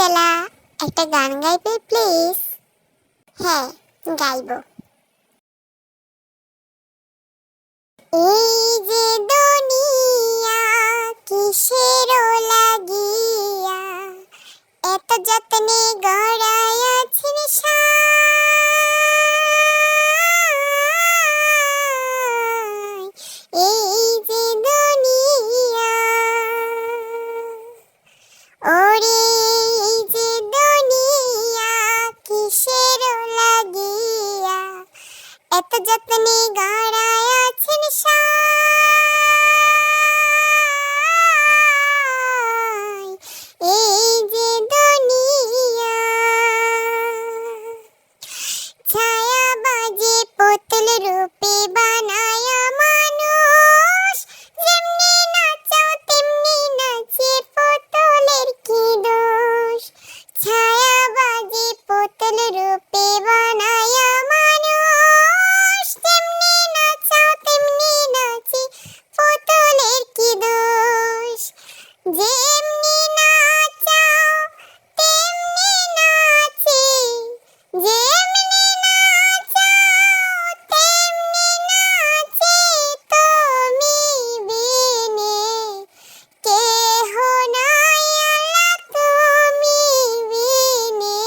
Angela, একটা গান গাইবে প্লিজ? হ্যাঁ, গাইবো। এই যে দুনিয়া কিসের লাগিয়া এত যত্নে গড়াইয়াছেন সাই। এই যে দুনিয়া, ওরে এই যে দুনিয়া কিসের লাগিয়া এত যত্নে গড়াইয়াছেন সাই। এই যে দুনিয়া, ছায়া বাজে পুতুল রূপে বানায়া মানুষ, যেমনি নাচাও তেমনি নাচে পুতুলের কি দোষ। ছায়া বাজে পুতুল রূপে বানায়া মানুষ, যেমনি নাচাও তেমনি নাচে পুতুলের কি দোষ। যেমনি নাচাও তেমনি নাচে, যেমনি নাচাও তেমনি নাচে, তুমি বিনে কেহ নাই আল্লাহ, তুমি বিনে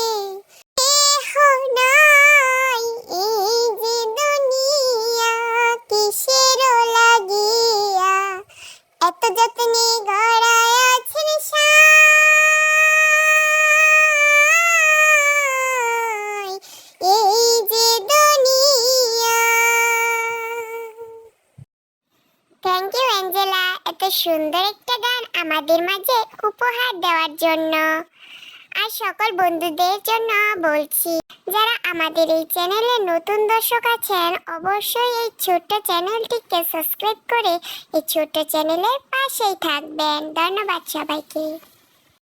কেহ নাই। এই যে দুনিয়া কিসের লাগিয়া এত যত্নে গড়াইয়াছেন সাই। এই যে দুনিয়া। থ্যাংক ইউ অ্যাঞ্জেলা, এত সুন্দর একটা গান আমাদের মাঝে উপহার দেওয়ার জন্য। আর সকল বন্ধুদের জন্য বলছি, যারা আমাদের এই চ্যানেলে নতুন দর্শক আছেন, অবশ্যই এই ছোট্ট চ্যানেলটিকে সাবস্ক্রাইব করে এই ছোট্ট চ্যানেলের পাশেই থাকবেন। ধন্যবাদ সবাইকে।